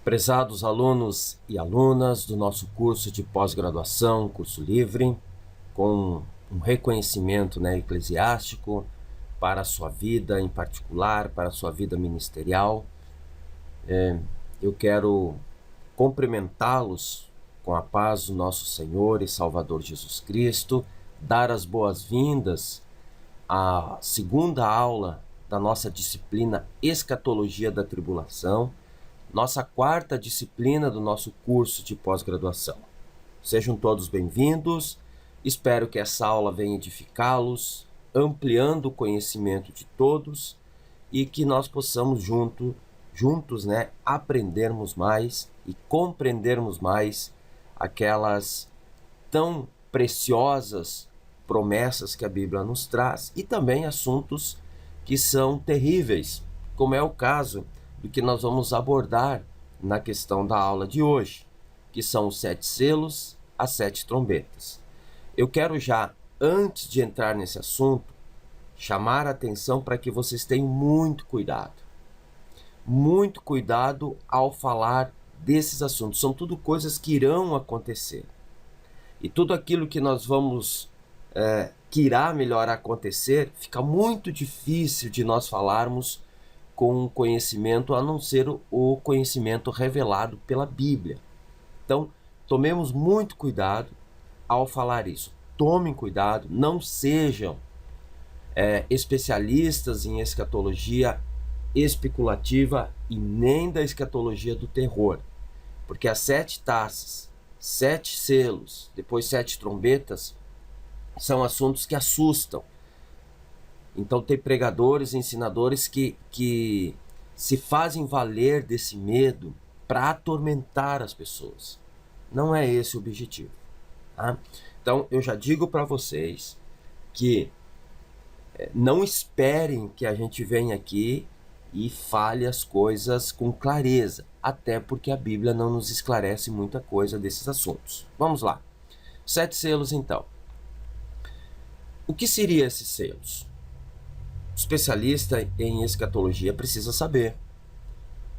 Prezados alunos e alunas do nosso curso de pós-graduação, curso livre, com um reconhecimento eclesiástico para a sua vida em particular, para a sua vida ministerial, eu quero cumprimentá-los com a paz do nosso Senhor e Salvador Jesus Cristo, dar as boas-vindas à segunda aula da nossa disciplina Escatologia da Tribulação, nossa quarta disciplina do nosso curso de pós-graduação. Sejam todos bem-vindos, espero que essa aula venha edificá-los, ampliando o conhecimento de todos e que nós possamos juntos, aprendermos mais e compreendermos mais aquelas tão preciosas promessas que a Bíblia nos traz e também assuntos que são terríveis, como é o caso do que nós vamos abordar na questão da aula de hoje, que são os 7 selos, as 7 trombetas. Eu quero já, antes de entrar nesse assunto, chamar a atenção para que vocês tenham muito cuidado ao falar desses assuntos. São tudo coisas que irão acontecer. E tudo aquilo que nós vamos, que irá melhor acontecer, fica muito difícil de nós falarmos com conhecimento, a não ser o conhecimento revelado pela Bíblia. Então, tomemos muito cuidado ao falar isso. Tomem cuidado, não sejam especialistas em escatologia especulativa e nem da escatologia do terror, porque as 7 taças, 7 selos, depois 7 trombetas, são assuntos que assustam. Então tem pregadores, ensinadores que se fazem valer desse medo para atormentar as pessoas. Não é esse o objetivo. Tá? Então eu já digo para vocês que não esperem que a gente venha aqui e fale as coisas com clareza, até porque a Bíblia não nos esclarece muita coisa desses assuntos. Vamos lá. 7 selos então. O que seriam esses selos? O especialista em escatologia precisa saber.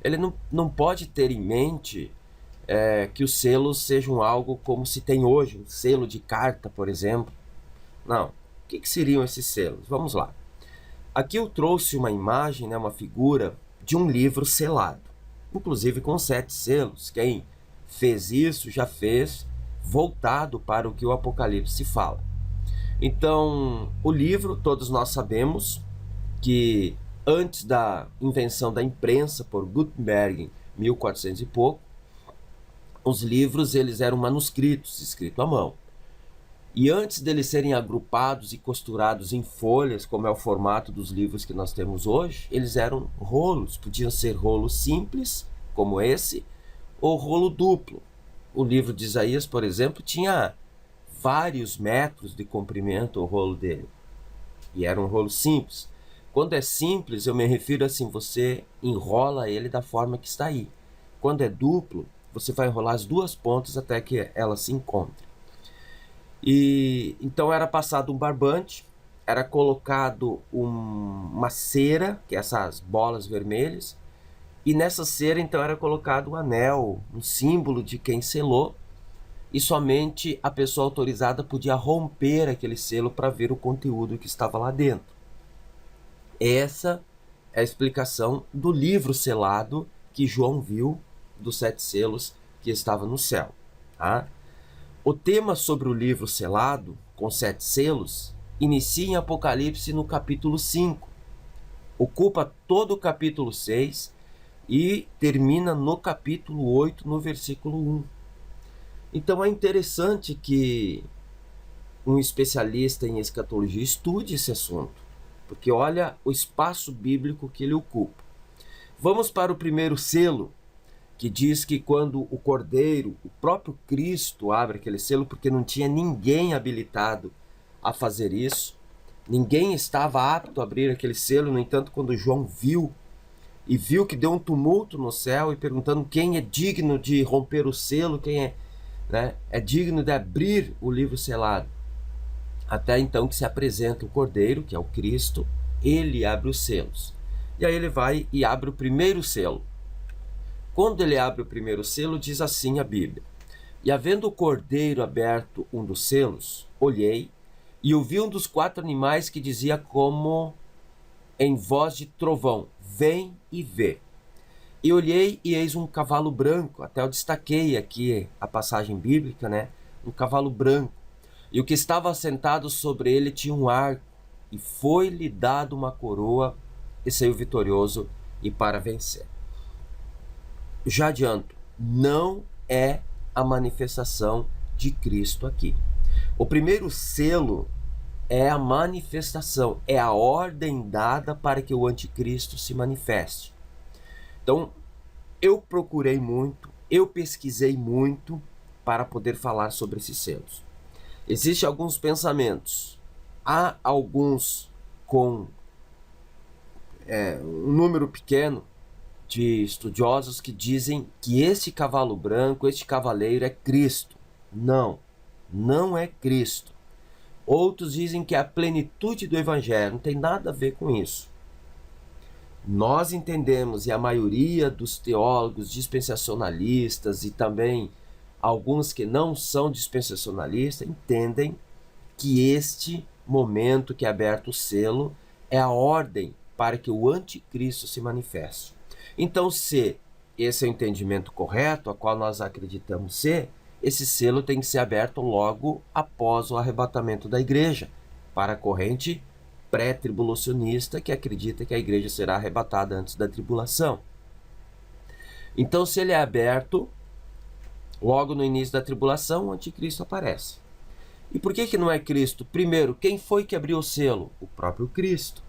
Ele não pode ter em mente que os selos sejam algo como se tem hoje, um selo de carta, por exemplo. Não. O que seriam esses selos? Vamos lá. Aqui eu trouxe uma imagem, uma figura de um livro selado, inclusive com 7 selos. Quem fez isso já fez voltado para o que o Apocalipse fala. Então, o livro, todos nós sabemos que antes da invenção da imprensa por Gutenberg, em 1400 e pouco, os livros eles eram manuscritos, escritos à mão. E antes deles serem agrupados e costurados em folhas, como é o formato dos livros que nós temos hoje, eles eram rolos. Podiam ser rolos simples, como esse, ou rolo duplo. O livro de Isaías, por exemplo, tinha vários metros de comprimento o rolo dele. E era um rolo simples. Quando é simples, eu me refiro assim, você enrola ele da forma que está aí. Quando é duplo, você vai enrolar as 2 pontas até que ela se encontre. E então era passado um barbante, era colocado uma cera, que é essas bolas vermelhas, e nessa cera então era colocado um anel, um símbolo de quem selou, e somente a pessoa autorizada podia romper aquele selo para ver o conteúdo que estava lá dentro. Essa é a explicação do livro selado que João viu dos 7 selos que estava no céu. Tá? O tema sobre o livro selado, com 7 selos, inicia em Apocalipse no capítulo 5, ocupa todo o capítulo 6 e termina no capítulo 8, no versículo 1. Então é interessante que um especialista em escatologia estude esse assunto, porque olha o espaço bíblico que ele ocupa. Vamos para o primeiro selo, que diz que quando o Cordeiro, o próprio Cristo, abre aquele selo, porque não tinha ninguém habilitado a fazer isso, ninguém estava apto a abrir aquele selo. No entanto, quando João viu que deu um tumulto no céu, e perguntando quem é digno de romper o selo, quem é digno de abrir o livro selado. Até então que se apresenta o Cordeiro, que é o Cristo, ele abre os selos. E aí ele vai e abre o primeiro selo. quando ele abre o primeiro selo, diz assim a Bíblia: E havendo o cordeiro aberto um dos selos, olhei, e ouvi um dos 4 animais que dizia como em voz de trovão: Vem e vê. E olhei, e eis um cavalo branco. Até eu destaquei aqui a passagem bíblica, né? Um cavalo branco. E o que estava sentado sobre ele tinha um arco, e foi-lhe dado uma coroa, e saiu vitorioso e para vencer. Já adianto, não é a manifestação de Cristo aqui. O primeiro selo é a manifestação, é a ordem dada para que o anticristo se manifeste. Então, eu procurei muito, eu pesquisei muito para poder falar sobre esses selos. Existem alguns pensamentos, há alguns com um número pequeno de estudiosos que dizem que esse cavalo branco, este cavaleiro é Cristo. Não, não é Cristo. Outros dizem que é a plenitude do Evangelho, não tem nada a ver com isso. Nós entendemos, e a maioria dos teólogos dispensacionalistas e também alguns que não são dispensacionalistas entendem que este momento que é aberto o selo é a ordem para que o anticristo se manifeste. Então, se esse é o entendimento correto, a qual nós acreditamos ser, esse selo tem que ser aberto logo após o arrebatamento da igreja, para a corrente pré-tribulacionista que acredita que a igreja será arrebatada antes da tribulação. Então, se ele é aberto, logo no início da tribulação, o anticristo aparece. E por que não é Cristo? Primeiro, quem foi que abriu o selo? O próprio Cristo.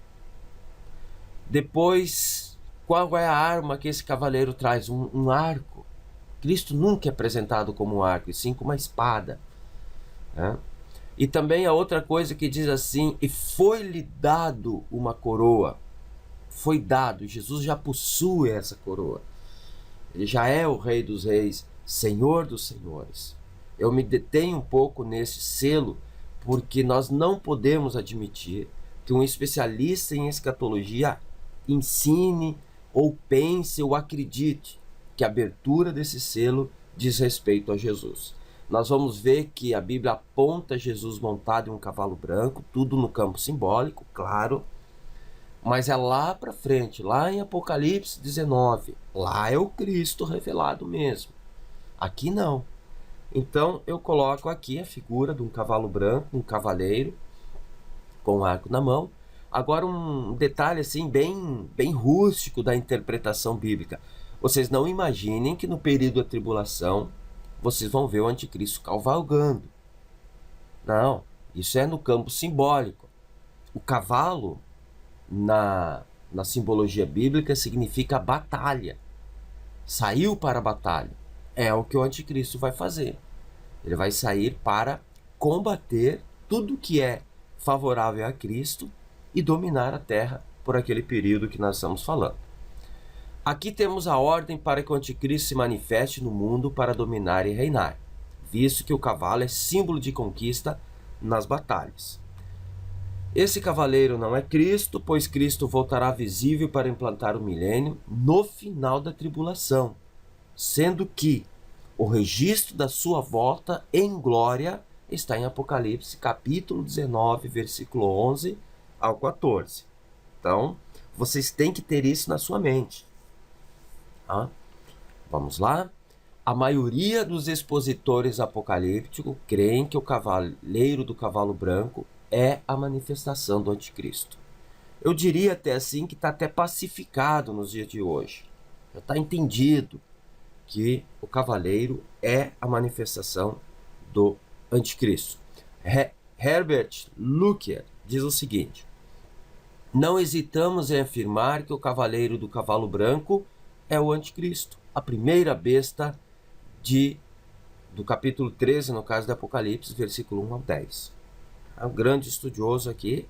Depois, qual é a arma que esse cavaleiro traz? Um arco. Cristo nunca é apresentado como um arco, e sim como uma espada. Né? E também a outra coisa que diz assim: e foi-lhe dado uma coroa. Foi dado, Jesus já possui essa coroa. Ele já é o Rei dos Reis, Senhor dos Senhores. Eu me detenho um pouco nesse selo, porque nós não podemos admitir que um especialista em escatologia ensine, ou pense, ou acredite que a abertura desse selo diz respeito a Jesus. Nós vamos ver que a Bíblia aponta Jesus montado em um cavalo branco, tudo no campo simbólico, claro, mas é lá para frente, lá em Apocalipse 19, lá é o Cristo revelado mesmo. Aqui não. Então eu coloco aqui a figura de um cavalo branco, um cavaleiro com um arco na mão. Agora um detalhe assim bem rústico da interpretação bíblica. Vocês não imaginem que no período da tribulação vocês vão ver o anticristo cavalgando. Não, isso é no campo simbólico. O cavalo na simbologia bíblica significa batalha. Saiu para a batalha. É o que o anticristo vai fazer. Ele vai sair para combater tudo que é favorável a Cristo e dominar a terra por aquele período que nós estamos falando. Aqui temos a ordem para que o anticristo se manifeste no mundo para dominar e reinar, visto que o cavalo é símbolo de conquista nas batalhas. Esse cavaleiro não é Cristo, pois Cristo voltará visível para implantar o milênio no final da tribulação, sendo que o registro da sua volta em glória está em Apocalipse capítulo 19, versículo 11 ao 14. Então, vocês têm que ter isso na sua mente. Vamos lá? A maioria dos expositores apocalípticos creem que o cavaleiro do cavalo branco é a manifestação do anticristo. Eu diria até assim que está até pacificado nos dias de hoje. Já está entendido que o cavaleiro é a manifestação do anticristo. Herbert Lucier diz o seguinte: não hesitamos em afirmar que o cavaleiro do cavalo branco é o anticristo, a primeira besta do capítulo 13, no caso do Apocalipse, versículo 1 ao 10. É um grande estudioso aqui.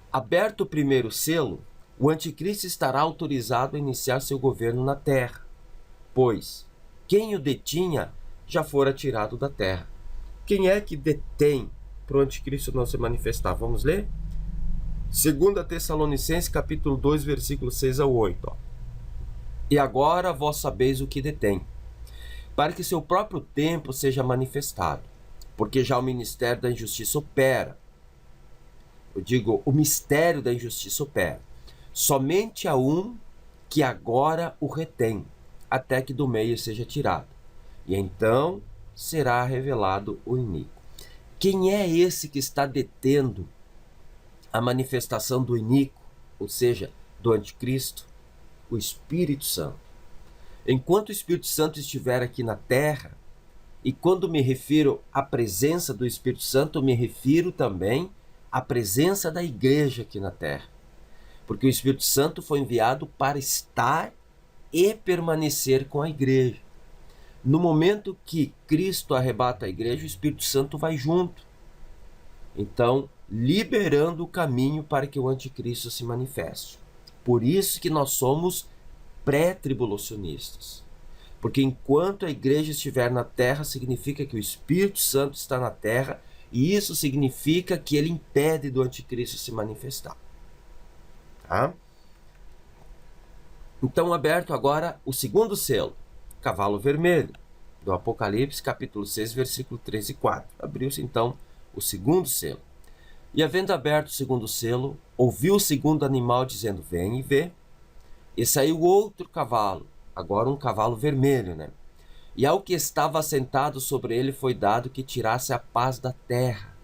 Aberto o primeiro selo, o anticristo estará autorizado a iniciar seu governo na terra, pois quem o detinha já fora tirado da terra. Quem é que detém para o anticristo não se manifestar? Vamos ler? 2 Tessalonicenses capítulo 2, versículo 6 ao 8. E agora vós sabeis o que detém, para que seu próprio tempo seja manifestado, porque já o ministério da injustiça opera. Eu digo, o mistério da injustiça opera. Somente há um que agora o retém, até que do meio seja tirado. E então será revelado o iníquo. Quem é esse que está detendo a manifestação do iníquo, ou seja, do anticristo? O Espírito Santo. Enquanto o Espírito Santo estiver aqui na terra, e quando me refiro à presença do Espírito Santo, eu me refiro também à presença da igreja aqui na terra. Porque o Espírito Santo foi enviado para estar e permanecer com a igreja. No momento que Cristo arrebata a igreja, o Espírito Santo vai junto. Então, liberando o caminho para que o anticristo se manifeste. Por isso que nós somos pré-tribulacionistas. Porque enquanto a igreja estiver na terra, significa que o Espírito Santo está na terra, e isso significa que ele impede do anticristo se manifestar. Tá? Então, aberto agora o segundo selo, cavalo vermelho, do Apocalipse, capítulo 6, versículo 3 e 4. Abriu-se então o segundo selo. E havendo aberto o segundo selo, ouviu o segundo animal dizendo, vem e vê. E saiu outro cavalo, agora um cavalo vermelho, né? E ao que estava assentado sobre ele foi dado que tirasse a paz da terra,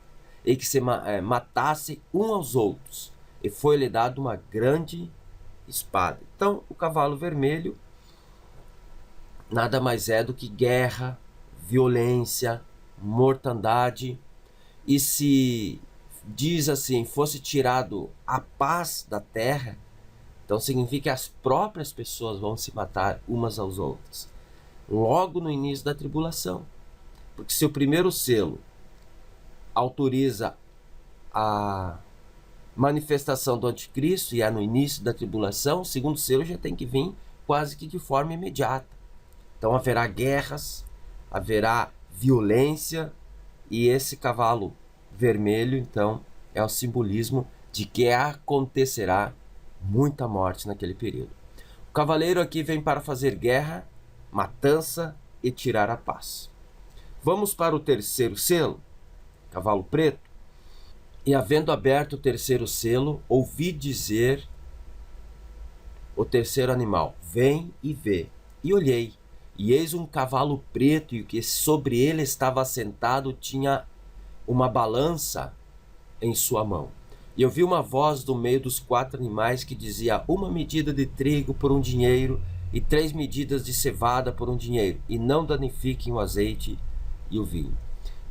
e que se matasse uns aos outros. E foi-lhe dado uma grande espada. Então, o cavalo vermelho nada mais é do que guerra, violência, mortandade. E se diz assim, fosse tirado a paz da terra, então significa que as próprias pessoas vão se matar umas às outras. Logo no início da tribulação. Porque se o primeiro selo autoriza a manifestação do anticristo e é no início da tribulação, o segundo selo já tem que vir quase que de forma imediata. Então haverá guerras, haverá violência, e esse cavalo vermelho, então, é o simbolismo de que acontecerá muita morte naquele período. O cavaleiro aqui vem para fazer guerra, matança e tirar a paz. Vamos para o terceiro selo, cavalo preto. E havendo aberto o terceiro selo, ouvi dizer o terceiro animal, vem e vê. E olhei, e eis um cavalo preto, e o que sobre ele estava assentado tinha uma balança em sua mão. E eu vi uma voz do meio dos quatro animais que dizia, uma medida de trigo por um dinheiro, e 3 medidas de cevada por um dinheiro, e não danifiquem o azeite e o vinho.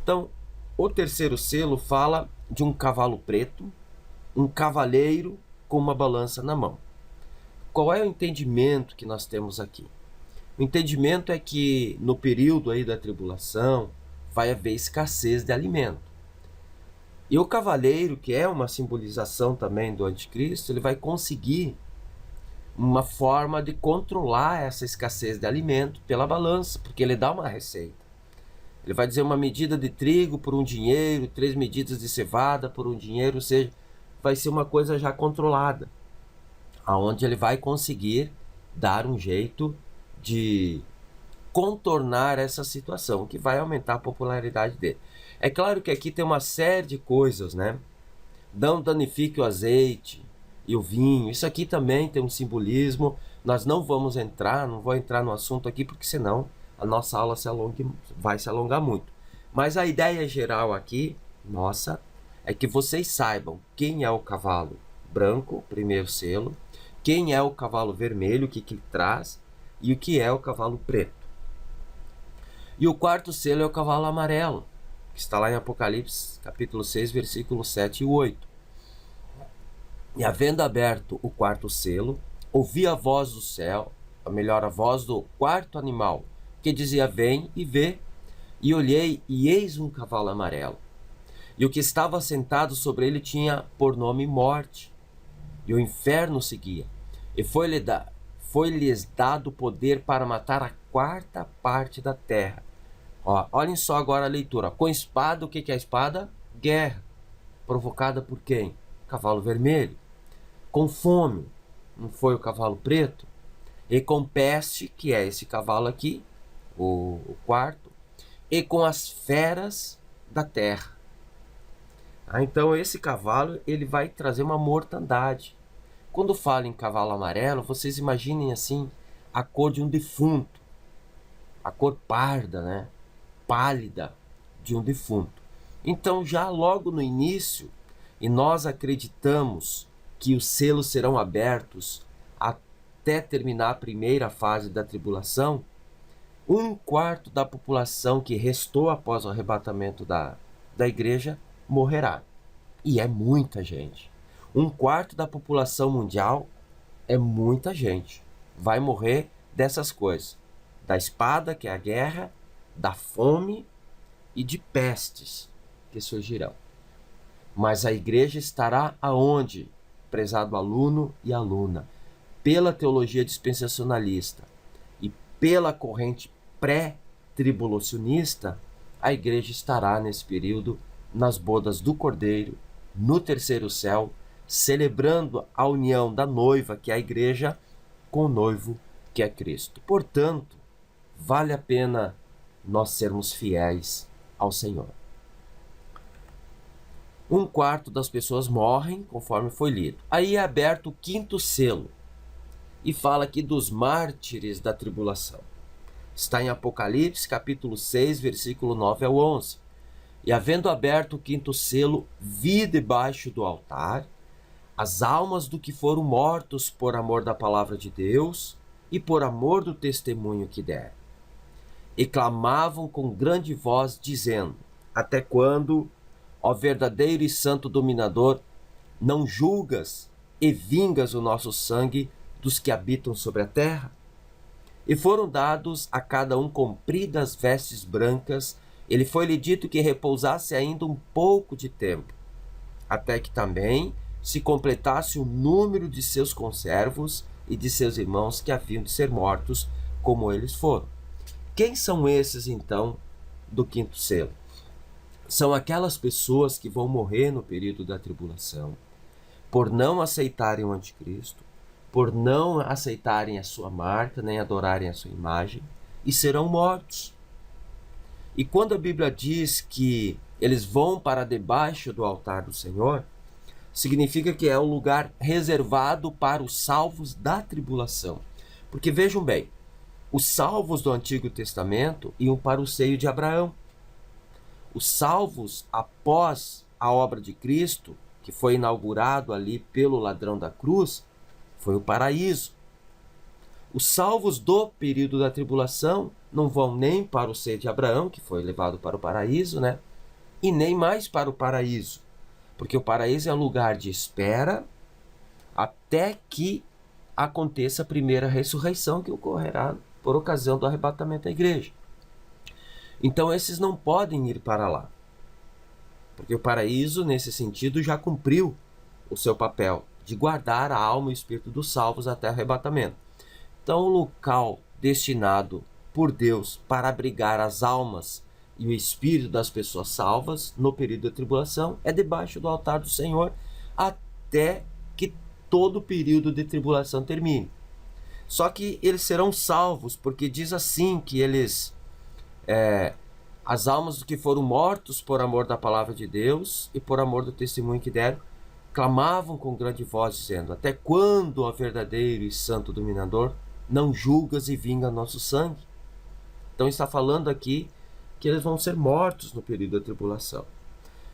Então, o terceiro selo fala de um cavalo preto, um cavaleiro com uma balança na mão. Qual é o entendimento que nós temos aqui? O entendimento é que no período aí da tribulação vai haver escassez de alimento. E o cavaleiro, que é uma simbolização também do anticristo, ele vai conseguir uma forma de controlar essa escassez de alimento pela balança, porque ele dá uma receita. Ele vai dizer uma medida de trigo por um dinheiro, 3 medidas de cevada por um dinheiro, ou seja, vai ser uma coisa já controlada, aonde ele vai conseguir dar um jeito de contornar essa situação, que vai aumentar a popularidade dele. É claro que aqui tem uma série de coisas, né? Não danifique o azeite e o vinho. Isso aqui também tem um simbolismo. Nós não vou entrar no assunto aqui, porque senão a nossa aula vai se alongar muito. Mas a ideia geral aqui, nossa, é que vocês saibam quem é o cavalo branco, primeiro selo, quem é o cavalo vermelho, o que ele traz, e o que é o cavalo preto. E o quarto selo é o cavalo amarelo, que está lá em Apocalipse, capítulo 6, versículos 7 e 8. E havendo aberto o quarto selo, ouvi a voz do céu, ou melhor, a voz do quarto animal, que dizia, vem e vê. E olhei, e eis um cavalo amarelo. E o que estava sentado sobre ele tinha por nome Morte, e o inferno seguia. E foi-lhes dado poder para matar a quarta parte da terra. Olhem só agora a leitura. Com espada, o que é a espada? Guerra. Provocada por quem? Cavalo vermelho. Com fome, não foi o cavalo preto? e com peste, que é esse cavalo aqui, o quarto, e com as feras da terra. Então esse cavalo ele vai trazer uma mortandade. Quando falo em cavalo amarelo, vocês imaginem assim a cor de um defunto, a cor parda, né? Pálida de um defunto. Então já logo no início, e nós acreditamos que os selos serão abertos até terminar a primeira fase da tribulação, 1/4 da população que restou após o arrebatamento da igreja morrerá. E é muita gente. 1/4 da população mundial é muita gente. Vai morrer dessas coisas. Da espada, que é a guerra, da fome e de pestes que surgirão. Mas a igreja estará aonde, prezado aluno e aluna? Pela teologia dispensacionalista e pela corrente pré-tribulacionista, a igreja estará nesse período nas bodas do Cordeiro, no terceiro céu, celebrando a união da noiva, que é a igreja, com o noivo, que é Cristo. Portanto, vale a pena nós sermos fiéis ao Senhor. 1/4 das pessoas morrem, conforme foi lido. Aí é aberto o 5º selo e fala aqui dos mártires da tribulação. Está em Apocalipse, capítulo 6, versículo 9 ao 11. E havendo aberto o 5º selo, vi debaixo do altar as almas do que foram mortos por amor da palavra de Deus e por amor do testemunho que deram. E clamavam com grande voz, dizendo: até quando, ó verdadeiro e santo dominador, não julgas e vingas o nosso sangue dos que habitam sobre a terra? E foram dados a cada um compridas vestes brancas. Ele foi-lhe dito que repousasse ainda um pouco de tempo, até que também se completasse o número de seus conservos e de seus irmãos que haviam de ser mortos, como eles foram. Quem são esses, então, do 5º selo? São aquelas pessoas que vão morrer no período da tribulação, por não aceitarem o anticristo, por não aceitarem a sua marca, nem adorarem a sua imagem, e serão mortos. E quando a Bíblia diz que eles vão para debaixo do altar do Senhor, significa que é o lugar reservado para os salvos da tribulação. Porque vejam bem, os salvos do Antigo Testamento iam para o seio de Abraão. Os salvos após a obra de Cristo, que foi inaugurado ali pelo ladrão da cruz, foi o paraíso. Os salvos do período da tribulação não vão nem para o seio de Abraão, que foi levado para o paraíso, né? E nem mais para o paraíso, porque o paraíso é um lugar de espera até que aconteça a primeira ressurreição, que ocorrerá por ocasião do arrebatamento da igreja. Então esses não podem ir para lá, porque o paraíso, nesse sentido, já cumpriu o seu papel de guardar a alma e o espírito dos salvos até o arrebatamento. Então o local destinado por Deus para abrigar as almas e o espírito das pessoas salvas no período da tribulação é debaixo do altar do Senhor até que todo o período de tribulação termine. Só que eles serão salvos, porque diz assim que eles, as almas que foram mortos por amor da palavra de Deus e por amor do testemunho que deram, clamavam com grande voz, dizendo: até quando, ó verdadeiro e santo dominador, não julgas e vinga nosso sangue? Então está falando aqui que eles vão ser mortos no período da tribulação.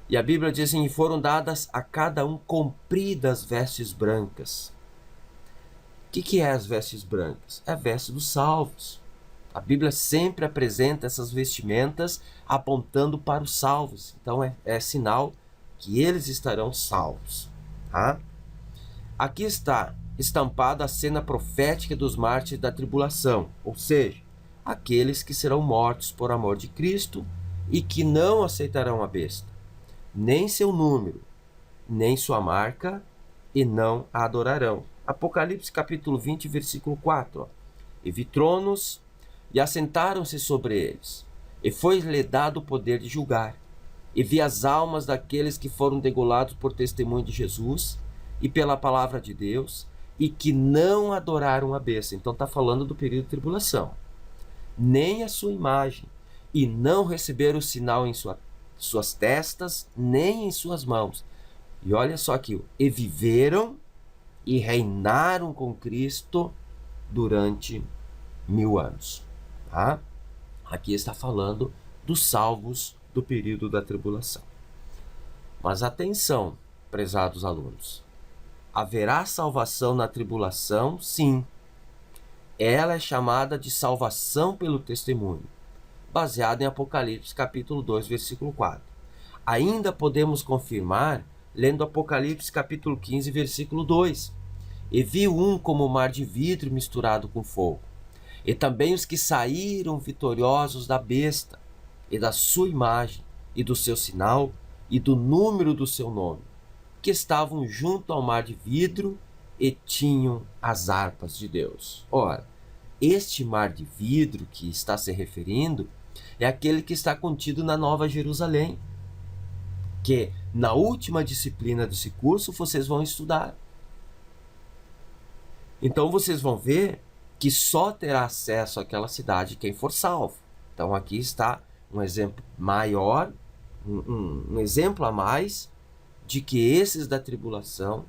E a Bíblia diz assim: foram dadas a cada um compridas vestes brancas. O que é as vestes brancas? É a veste dos salvos. A Bíblia sempre apresenta essas vestimentas apontando para os salvos. Então é sinal que eles estarão salvos. Tá? Aqui está estampada a cena profética dos mártires da tribulação, ou seja, aqueles que serão mortos por amor de Cristo e que não aceitarão a besta, nem seu número, nem sua marca, e não a adorarão. Apocalipse capítulo 20, versículo 4. E vi tronos, e assentaram-se sobre eles, e foi-lhe dado o poder de julgar. E vi as almas daqueles que foram degolados por testemunho de Jesus e pela palavra de Deus, e que não adoraram a besta. Então está falando do período de tribulação. Nem a sua imagem, e não receberam o sinal em suas testas, nem em suas mãos. E olha só aqui, e viveram e reinaram com Cristo durante 1000 anos. Tá? Aqui está falando dos salvos do período da tribulação. Mas atenção, prezados alunos. Haverá salvação na tribulação? Sim. Ela é chamada de salvação pelo testemunho, baseada em Apocalipse capítulo 2, versículo 4. Ainda podemos confirmar lendo Apocalipse capítulo 15, versículo 2. E vi um como mar de vidro misturado com fogo, e também os que saíram vitoriosos da besta, e da sua imagem, e do seu sinal, e do número do seu nome, que estavam junto ao mar de vidro e tinham as harpas de Deus. Ora, este mar de vidro que está se referindo é aquele que está contido na Nova Jerusalém, que na última disciplina desse curso vocês vão estudar. Então vocês vão ver que só terá acesso àquela cidade quem for salvo. Então aqui está um exemplo maior, um exemplo a mais de que esses da tribulação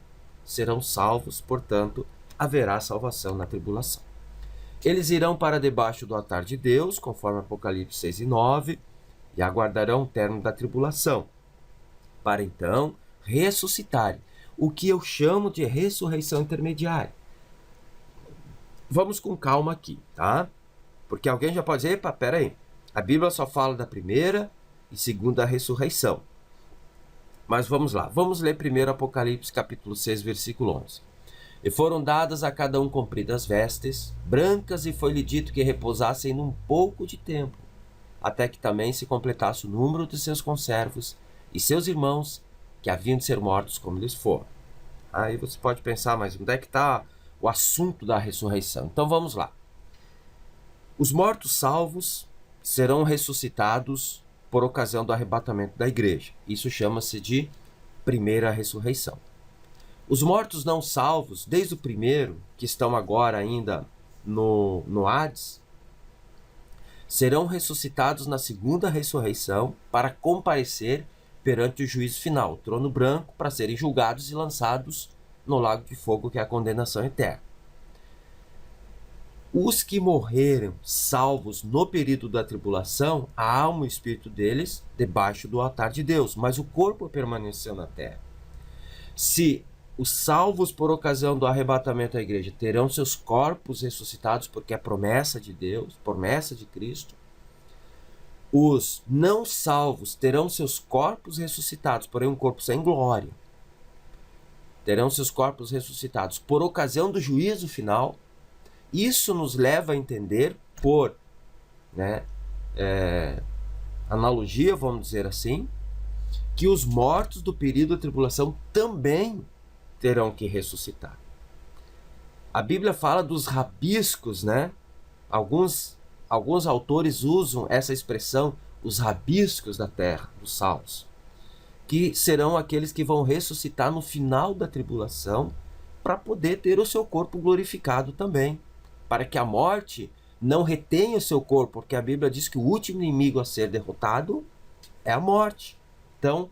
serão salvos, portanto, haverá salvação na tribulação. Eles irão para debaixo do altar de Deus, conforme Apocalipse 6 e 9, e aguardarão o término da tribulação, para então ressuscitarem, o que eu chamo de ressurreição intermediária. Vamos com calma aqui, tá? Porque alguém já pode dizer, epa, peraí, a Bíblia só fala da primeira e segunda ressurreição. Mas vamos lá, vamos ler primeiro Apocalipse capítulo 6, versículo 11. E foram dadas a cada um compridas vestes, brancas, e foi-lhe dito que repousassem num pouco de tempo, até que também se completasse o número de seus conservos e seus irmãos, que haviam de ser mortos como eles foram. Aí você pode pensar, mas onde é que está o assunto da ressurreição? Então vamos lá. Os mortos salvos serão ressuscitados por ocasião do arrebatamento da igreja. Isso chama-se de primeira ressurreição. Os mortos não salvos, desde o primeiro, que estão agora ainda no Hades, serão ressuscitados na segunda ressurreição para comparecer perante o juízo final, o trono branco, para serem julgados e lançados no lago de fogo, que é a condenação eterna. Os que morreram salvos no período da tribulação, a alma e o espírito deles debaixo do altar de Deus, mas o corpo permaneceu na terra. Se os salvos por ocasião do arrebatamento da igreja terão seus corpos ressuscitados, porque é promessa de Deus, promessa de Cristo, os não salvos terão seus corpos ressuscitados, porém um corpo sem glória. Terão seus corpos ressuscitados por ocasião do juízo final. Isso nos leva a entender, por analogia, vamos dizer assim, que os mortos do período da tribulação também terão que ressuscitar. A Bíblia fala dos rabiscos, né? Alguns autores usam essa expressão, os rabiscos da terra, dos salvos, que serão aqueles que vão ressuscitar no final da tribulação para poder ter o seu corpo glorificado também, para que a morte não retenha o seu corpo, porque a Bíblia diz que o último inimigo a ser derrotado é a morte. Então,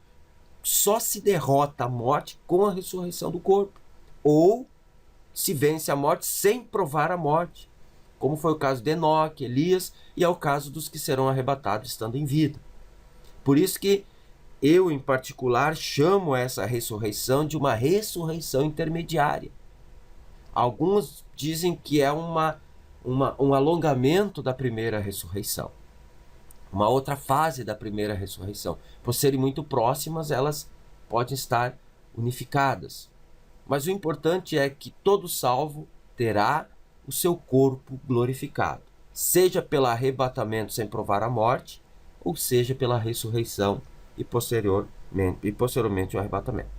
só se derrota a morte com a ressurreição do corpo, ou se vence a morte sem provar a morte, como foi o caso de Enoque, Elias, e é o caso dos que serão arrebatados estando em vida. Por isso que eu, em particular, chamo essa ressurreição de uma ressurreição intermediária. Alguns dizem que é um alongamento da primeira ressurreição, uma outra fase da primeira ressurreição. Por serem muito próximas, elas podem estar unificadas. Mas o importante é que todo salvo terá o seu corpo glorificado, seja pelo arrebatamento sem provar a morte, ou seja pela ressurreição e posteriormente o arrebatamento.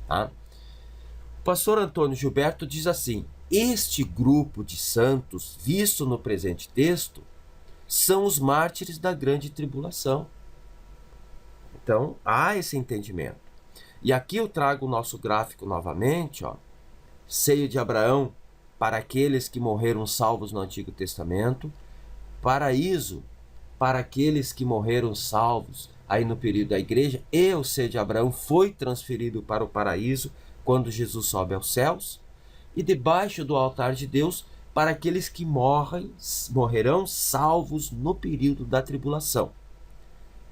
Tá? O pastor Antônio Gilberto diz assim: este grupo de santos, visto no presente texto, são os mártires da grande tribulação. Então, há esse entendimento. E aqui eu trago o nosso gráfico novamente, ó, seio de Abraão para aqueles que morreram salvos no Antigo Testamento, paraíso para aqueles que morreram salvos aí no período da igreja, e o seio de Abraão foi transferido para o paraíso quando Jesus sobe aos céus, e debaixo do altar de Deus para aqueles que morrerão salvos no período da tribulação.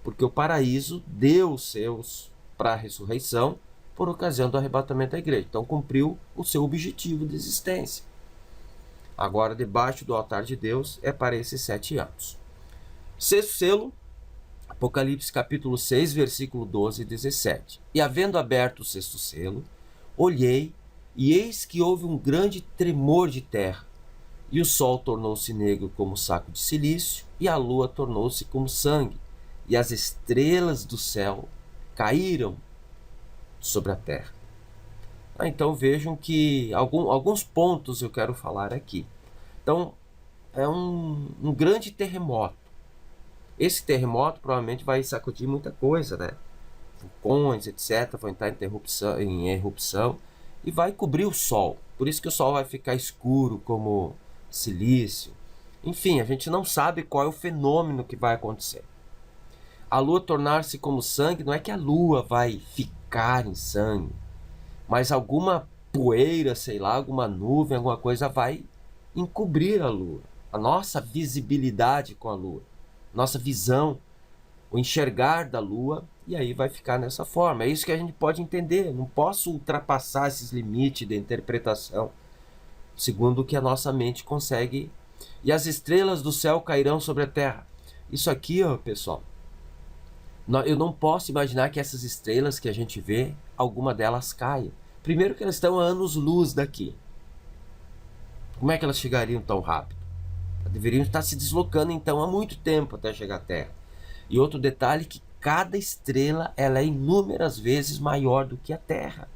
Porque o paraíso deu os seus para a ressurreição por ocasião do arrebatamento da igreja. Então cumpriu o seu objetivo de existência. Agora, debaixo do altar de Deus é para esses 7 anos. Sexto selo, Apocalipse capítulo 6, versículo 12 e 17. E havendo aberto o sexto selo, olhei, e eis que houve um grande tremor de terra, e o sol tornou-se negro como saco de cilício, e a lua tornou-se como sangue, e as estrelas do céu caíram sobre a terra. Então vejam que alguns pontos eu quero falar aqui. Então é um grande terremoto. Esse terremoto provavelmente vai sacudir muita coisa, né? Vulcões, etc. Vão entrar em erupção e vai cobrir o sol. Por isso que o sol vai ficar escuro como silício. Enfim, a gente não sabe qual é o fenômeno que vai acontecer. A lua tornar-se como sangue, não é que a lua vai ficar em sangue, mas alguma poeira, sei lá, alguma nuvem, alguma coisa vai encobrir a lua. A nossa visibilidade com a lua, nossa visão, o enxergar da lua, e aí vai ficar nessa forma. É isso que a gente pode entender. Não posso ultrapassar esses limites de interpretação, segundo o que a nossa mente consegue. E as estrelas do céu cairão sobre a terra. Isso aqui, ó, pessoal, eu não posso imaginar que essas estrelas que a gente vê, alguma delas caia. Primeiro que elas estão a anos-luz daqui. Como é que elas chegariam tão rápido? Elas deveriam estar se deslocando então há muito tempo até chegar à Terra. E outro detalhe, que cada estrela ela é inúmeras vezes maior do que a Terra.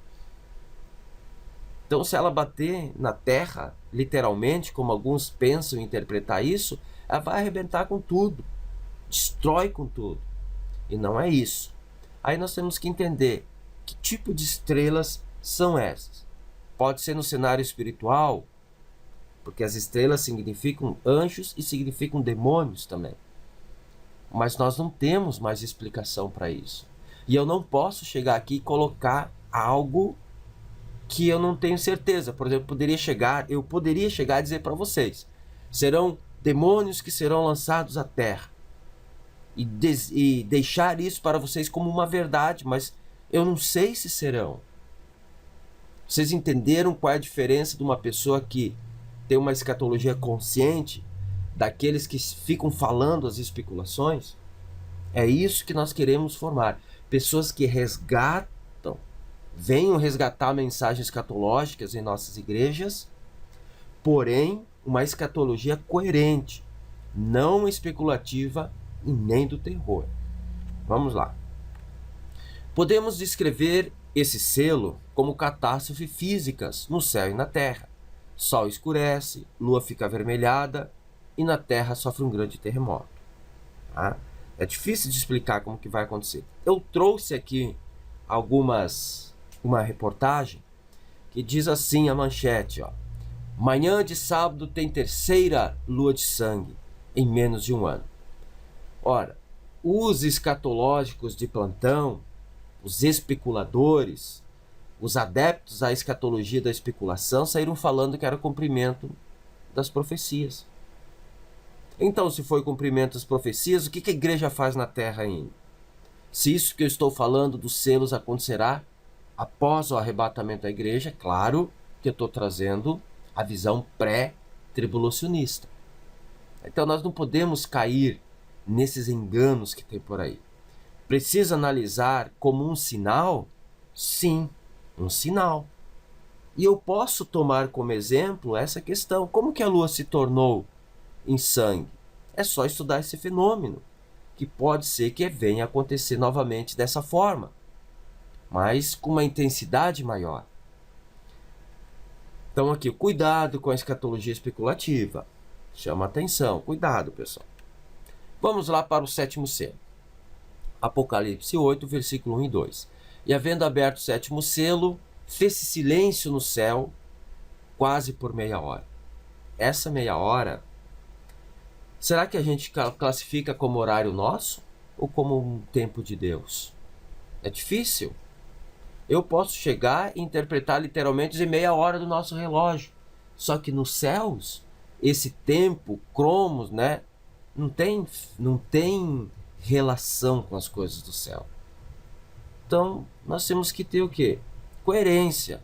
Então, se ela bater na Terra, literalmente, como alguns pensam interpretar isso, ela vai arrebentar com tudo, destrói com tudo. E não é isso. Aí nós temos que entender que tipo de estrelas são essas. Pode ser no cenário espiritual, porque as estrelas significam anjos e significam demônios também. Mas nós não temos mais explicação para isso. E eu não posso chegar aqui e colocar algo que eu não tenho certeza. Por exemplo, eu poderia chegar a dizer para vocês: serão demônios que serão lançados à terra. E deixar isso para vocês como uma verdade, mas eu não sei se serão. Vocês entenderam qual é a diferença de uma pessoa que tem uma escatologia consciente daqueles que ficam falando as especulações? É isso que nós queremos formar. Pessoas que venham resgatar mensagens escatológicas em nossas igrejas, porém uma escatologia coerente, não especulativa e nem do terror. Vamos lá. Podemos descrever esse selo como catástrofes físicas no céu e na terra. Sol escurece, lua fica avermelhada e na terra sofre um grande terremoto. Tá? É difícil de explicar como que vai acontecer. Eu trouxe aqui uma reportagem que diz assim a manchete, ó: manhã de sábado tem terceira lua de sangue em menos de um ano. Ora, os escatológicos de plantão, os especuladores, os adeptos à escatologia da especulação saíram falando que era cumprimento das profecias. Então, se foi cumprimento das profecias, o que a igreja faz na terra ainda? Se isso que eu estou falando dos selos acontecerá após o arrebatamento da igreja, claro que eu estou trazendo a visão pré-tribulacionista. Então nós não podemos cair nesses enganos que tem por aí. Precisa analisar como um sinal? Sim, um sinal. E eu posso tomar como exemplo essa questão. Como que a lua se tornou em sangue? É só estudar esse fenômeno, que pode ser que venha a acontecer novamente dessa forma, mas com uma intensidade maior. Então aqui, cuidado com a escatologia especulativa. Chama atenção, cuidado, pessoal. Vamos lá para o sétimo selo. Apocalipse 8, versículo 1 e 2. E havendo aberto o sétimo selo, fez-se silêncio no céu quase por meia hora. Essa meia hora, será que a gente classifica como horário nosso ou como um tempo de Deus? É difícil. Eu posso chegar e interpretar literalmente de meia hora do nosso relógio. Só que nos céus, esse tempo, cromos, né? Não tem relação com as coisas do céu. Então, nós temos que ter o quê? Coerência.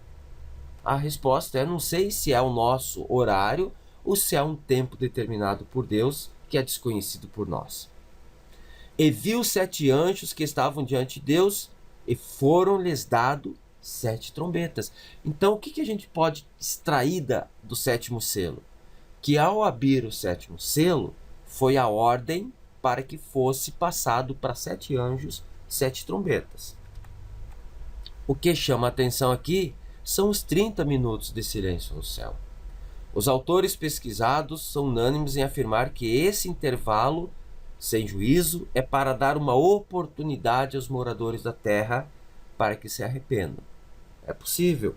A resposta é: não sei se é o nosso horário ou se é um tempo determinado por Deus que é desconhecido por nós. E viu 7 anjos que estavam diante de Deus e foram-lhes dados 7 trombetas. Então, o que a gente pode extrair do 7º selo? Que ao abrir o 7º selo, foi a ordem para que fosse passado para 7 anjos 7 trombetas. O que chama a atenção aqui são os 30 minutos de silêncio no céu. Os autores pesquisados são unânimes em afirmar que esse intervalo sem juízo é para dar uma oportunidade aos moradores da terra para que se arrependam. É possível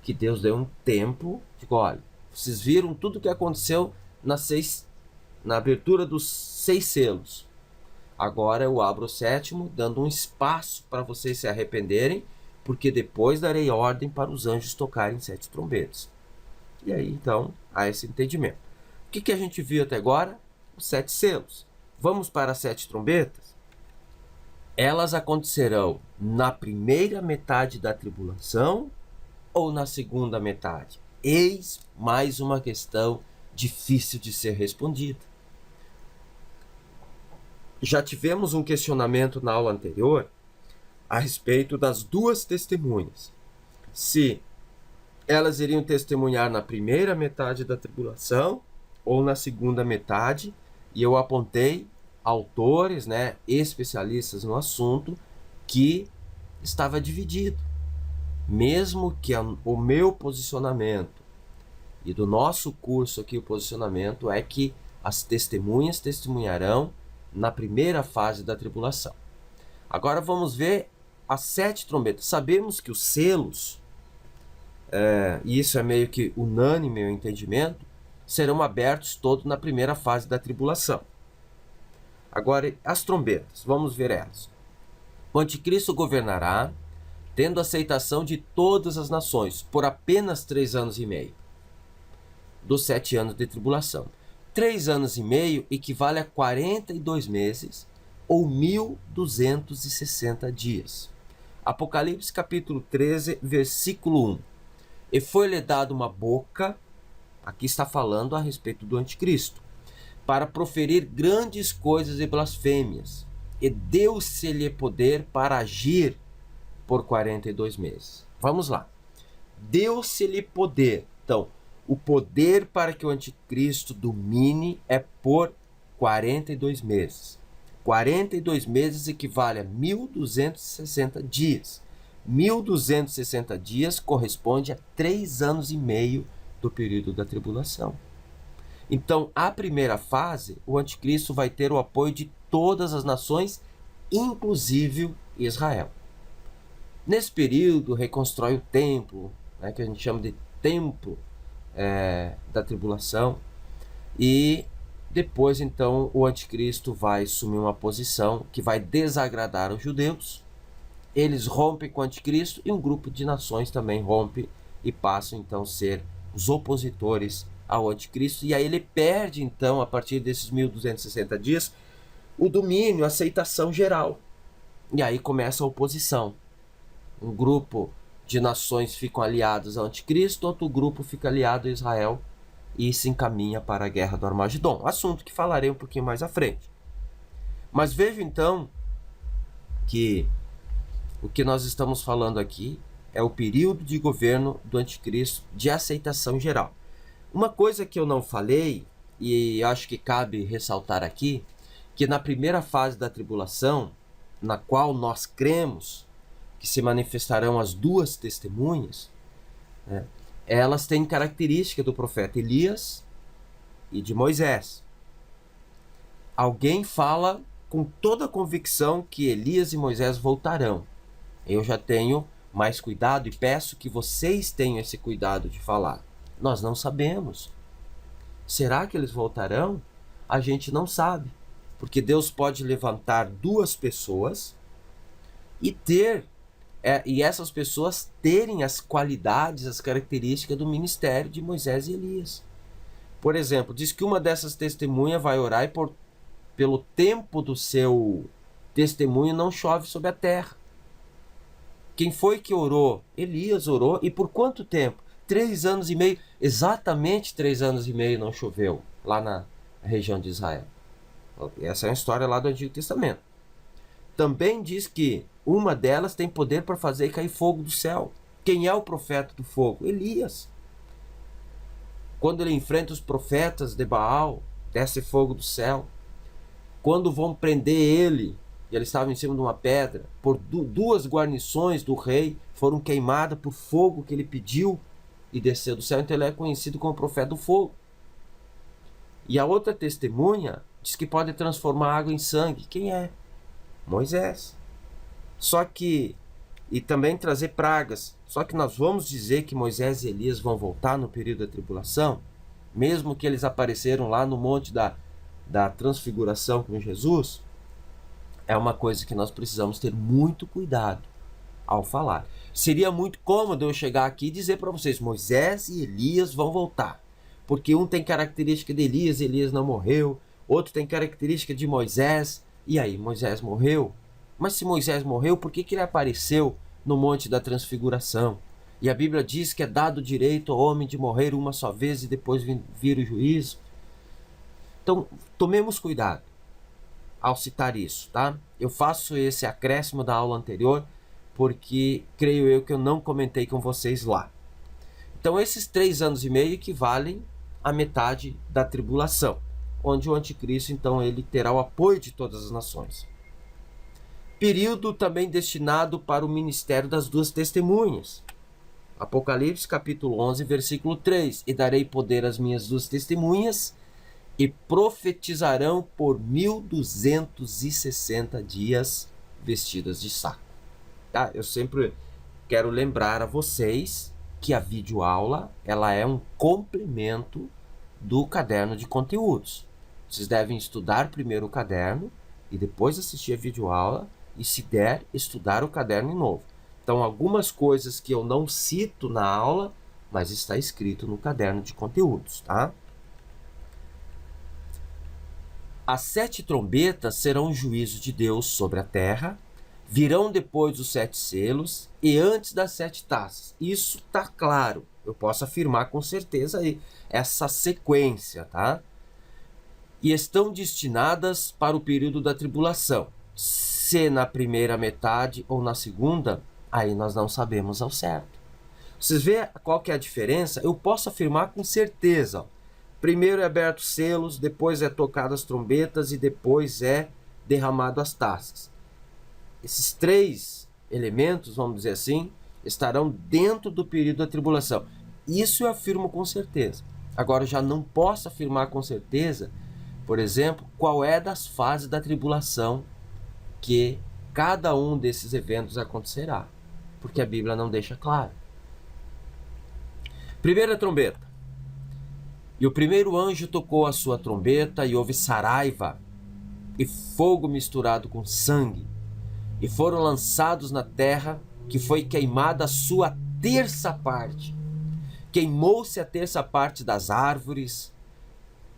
que Deus dê um tempo de olha, vocês viram tudo o que aconteceu na abertura dos 6 selos. Agora eu abro o 7º, dando um espaço para vocês se arrependerem, porque depois darei ordem para os anjos tocarem 7 trombetas. E aí, então, há esse entendimento. O que a gente viu até agora? Os 7 selos. Vamos para as 7 trombetas? Elas acontecerão na primeira metade da tribulação ou na segunda metade? Eis mais uma questão difícil de ser respondida. Já tivemos um questionamento na aula anterior a respeito das 2 testemunhas. Se elas iriam testemunhar na primeira metade da tribulação ou na segunda metade, e eu apontei autores, né, especialistas no assunto, que estava dividido. Mesmo que o meu posicionamento e do nosso curso aqui, o posicionamento é que as testemunhas testemunharão na primeira fase da tribulação. Agora vamos ver as 7 trombetas. Sabemos que os selos, e isso é meio que unânime o entendimento, serão abertos todos na primeira fase da tribulação. Agora, as trombetas, vamos ver elas. O anticristo governará, tendo aceitação de todas as nações, por apenas 3 anos e meio, dos 7 anos de tribulação. 3 anos e meio equivale a 42 meses, ou 1260 dias. Apocalipse capítulo 13, versículo 1. E foi-lhe dado uma boca, aqui está falando a respeito do anticristo, para proferir grandes coisas e blasfêmias, e deu-se-lhe poder para agir por 42 meses. Vamos lá. Deu-se-lhe poder. Então, o poder para que o anticristo domine é por 42 meses. 42 meses equivale a 1260 dias. 1260 dias corresponde a 3 anos e meio do período da tribulação. Então, a primeira fase, o anticristo vai ter o apoio de todas as nações, inclusive Israel. Nesse período, reconstrói o templo, né, que a gente chama de templo da tribulação, e depois, então, o anticristo vai assumir uma posição que vai desagradar os judeus. Eles rompem com o anticristo e um grupo de nações também rompe e passam, então, a ser os opositores ao anticristo. E aí ele perde, então, a partir desses 1260 dias, o domínio, a aceitação geral. E aí começa a oposição. Um grupo de nações ficam aliados ao anticristo, outro grupo fica aliado a Israel e se encaminha para a guerra do Armagedon. Assunto que falarei um pouquinho mais à frente. Mas veja então que o que nós estamos falando aqui é o período de governo do anticristo de aceitação geral. Uma coisa que eu não falei, e acho que cabe ressaltar aqui, que na primeira fase da tribulação, na qual nós cremos que se manifestarão as 2 testemunhas, né, elas têm característica do profeta Elias e de Moisés. Alguém fala com toda a convicção que Elias e Moisés voltarão. Eu já tenho mais cuidado e peço que vocês tenham esse cuidado de falar. Nós não sabemos. Será que eles voltarão? A gente não sabe. Porque Deus pode levantar duas pessoas e essas pessoas terem as qualidades, as características do ministério de Moisés e Elias. Por exemplo, diz que uma dessas testemunhas vai orar e pelo tempo do seu testemunho não chove sobre a terra. Quem foi que orou? Elias orou. E por quanto tempo? 3 anos e meio. Exatamente 3 anos e meio não choveu lá na região de Israel. Essa é uma história lá do Antigo Testamento. Também diz que uma delas tem poder para fazer cair fogo do céu. Quem é o profeta do fogo? Elias. Quando ele enfrenta os profetas de Baal, desce fogo do céu. Quando vão prender ele, e ele estava em cima de uma pedra, por duas guarnições do rei foram queimadas por fogo que ele pediu e desceu do céu. Então ele é conhecido como profeta do fogo. E a outra testemunha diz que pode transformar água em sangue. Quem é? Moisés. E também trazer pragas. Só que nós vamos dizer que Moisés e Elias vão voltar no período da tribulação, mesmo que eles apareceram lá no monte da transfiguração com Jesus. É uma coisa que nós precisamos ter muito cuidado ao falar. Seria muito cômodo eu chegar aqui e dizer para vocês, Moisés e Elias vão voltar. Porque um tem característica de Elias, Elias não morreu. Outro tem característica de Moisés, e aí Moisés morreu. Mas se Moisés morreu, por que ele apareceu no monte da transfiguração? E a Bíblia diz que é dado o direito ao homem de morrer uma só vez e depois vir o juízo. Então, tomemos cuidado ao citar isso, tá? Eu faço esse acréscimo da aula anterior porque creio eu que eu não comentei com vocês lá. Então, esses 3 anos e meio equivalem à metade da tribulação, onde o anticristo, então, ele terá o apoio de todas as nações. Período também destinado para o ministério das duas testemunhas. Apocalipse capítulo 11, versículo 3. E darei poder às minhas duas testemunhas, e profetizarão por 1260 dias vestidas de saco. Tá? Eu sempre quero lembrar a vocês que a videoaula ela é um complemento do caderno de conteúdos. Vocês devem estudar primeiro o caderno e depois assistir a videoaula e, se der, estudar o caderno de novo. Então, algumas coisas que eu não cito na aula, mas está escrito no caderno de conteúdos, tá? As 7 trombetas serão o juízo de Deus sobre a terra, virão depois os 7 selos e antes das 7 taças. Isso está claro, eu posso afirmar com certeza aí, essa sequência, tá? E estão destinadas para o período da tribulação. Se na primeira metade ou na segunda, aí nós não sabemos ao certo. Vocês veem qual que é a diferença? Eu posso afirmar com certeza, ó. Primeiro é aberto selos, depois é tocado as trombetas e depois é derramado as taças. Esses 3 elementos, vamos dizer assim, estarão dentro do período da tribulação. Isso eu afirmo com certeza. Agora, eu já não posso afirmar com certeza, por exemplo, qual é das fases da tribulação que cada um desses eventos acontecerá, porque a Bíblia não deixa claro. Primeira trombeta. E o primeiro anjo tocou a sua trombeta e houve saraiva e fogo misturado com sangue, e foram lançados na terra, que foi queimada a sua terça parte. Queimou-se a terça parte das árvores,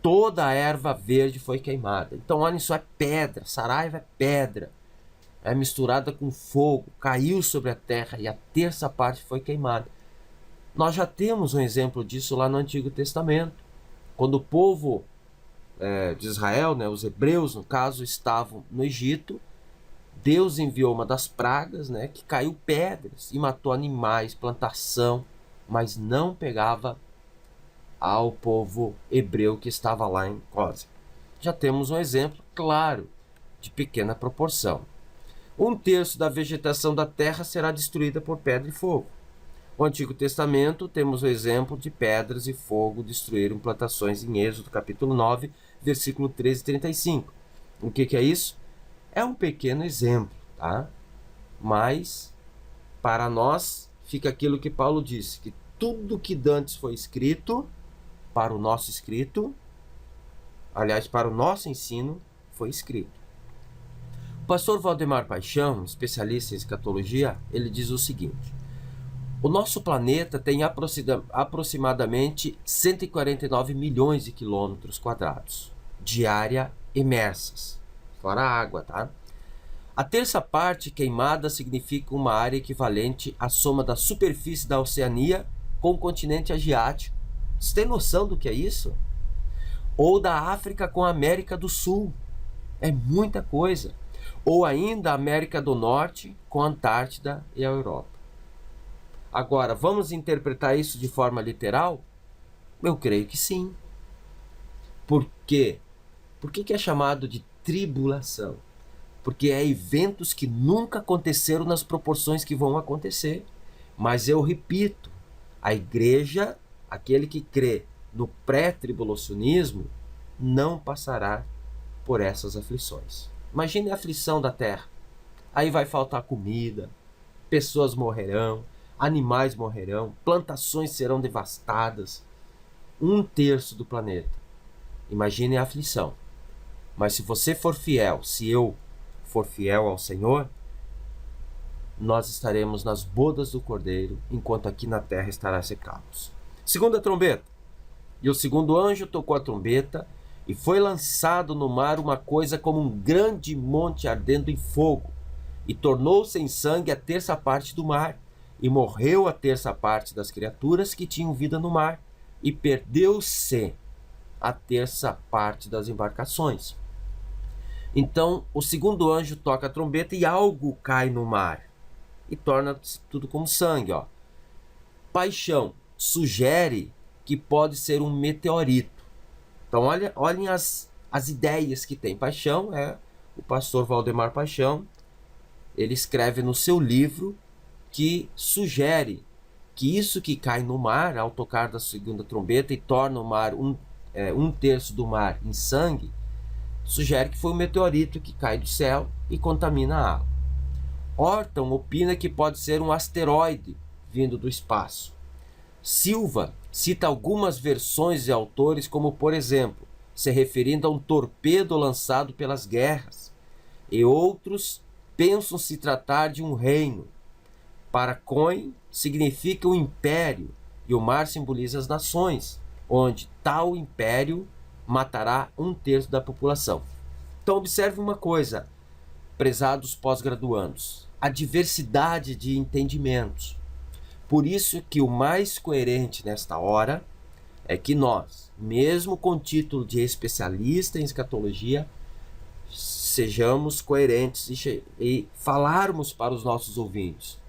toda a erva verde foi queimada. Então, olha, isso é pedra, saraiva é pedra, é misturada com fogo, caiu sobre a terra e a terça parte foi queimada. Nós já temos um exemplo disso lá no Antigo Testamento. Quando o povo de Israel, né, os hebreus no caso, estavam no Egito, Deus enviou uma das pragas, né, que caiu pedras e matou animais, plantação, mas não pegava ao povo hebreu que estava lá em Cósimo. Já temos um exemplo claro de pequena proporção. 1/3 da vegetação da terra será destruída por pedra e fogo. No Antigo Testamento, temos o exemplo de pedras e fogo destruíram plantações em Êxodo, capítulo 9, versículo 13 e 35. O que é isso? É um pequeno exemplo, tá? Mas, para nós, fica aquilo que Paulo disse, que tudo que dantes foi escrito, para o nosso ensino, foi escrito. O pastor Valdemar Paixão, especialista em escatologia, ele diz o seguinte: o nosso planeta tem aproximadamente 149 milhões de quilômetros quadrados de área imersas, fora a água, tá? A terça parte queimada significa uma área equivalente à soma da superfície da Oceania com o continente asiático. Você tem noção do que é isso? Ou da África com a América do Sul. É muita coisa. Ou ainda a América do Norte com a Antártida e a Europa. Agora, vamos interpretar isso de forma literal? Eu creio que sim. Por quê? Por que é chamado de tribulação? Porque é eventos que nunca aconteceram nas proporções que vão acontecer. Mas eu repito, a igreja, aquele que crê no pré-tribulacionismo, não passará por essas aflições. Imagine a aflição da terra. Aí vai faltar comida, pessoas morrerão, animais morrerão, plantações serão devastadas. 1/3 do planeta. Imagine a aflição. Mas se você for fiel, se eu for fiel ao Senhor, nós estaremos nas bodas do Cordeiro, enquanto aqui na terra estará esse caos. Segunda trombeta. E o segundo anjo tocou a trombeta, e foi lançado no mar uma coisa como um grande monte ardendo em fogo, e tornou-se em sangue a terça parte do mar, e morreu a terça parte das criaturas que tinham vida no mar, e perdeu-se a terça parte das embarcações. Então o segundo anjo toca a trombeta e algo cai no mar, e torna tudo como sangue. Paixão sugere que pode ser um meteorito. Então olhem as ideias que tem. Paixão é o pastor Valdemar Paixão. Ele escreve no seu livro que sugere que isso que cai no mar ao tocar da segunda trombeta e torna o mar 1/3 do mar em sangue, sugere que foi um meteorito que cai do céu e contamina a água. Orton opina que pode ser um asteroide vindo do espaço. Silva cita algumas versões de autores, como por exemplo, se referindo a um torpedo lançado pelas guerras, e outros pensam se tratar de um reino. Para Cohen significa um império, e o mar simboliza as nações, onde tal império matará 1/3 da população. Então observe uma coisa, prezados pós-graduandos, a diversidade de entendimentos. Por isso que o mais coerente nesta hora é que nós, mesmo com título de especialista em escatologia, sejamos coerentes e falarmos para os nossos ouvintes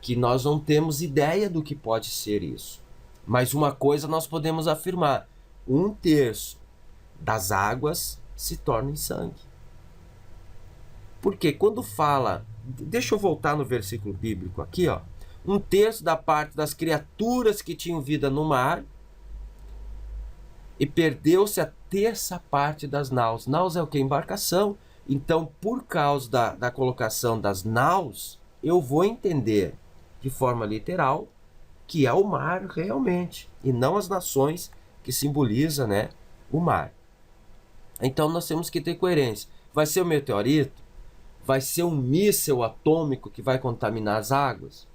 que nós não temos ideia do que pode ser isso. Mas uma coisa nós podemos afirmar: 1/3 das águas se torna em sangue. Porque quando fala, deixa eu voltar no versículo bíblico aqui, 1/3 da parte das criaturas que tinham vida no mar, e perdeu-se a terça parte das naus. Naus é o que? Embarcação. Então, por causa da colocação das naus, eu vou entender de forma literal que é o mar realmente, e não as nações que simboliza, o mar. Então nós temos que ter coerência. Vai ser um meteorito? Vai ser um míssil atômico que vai contaminar as águas?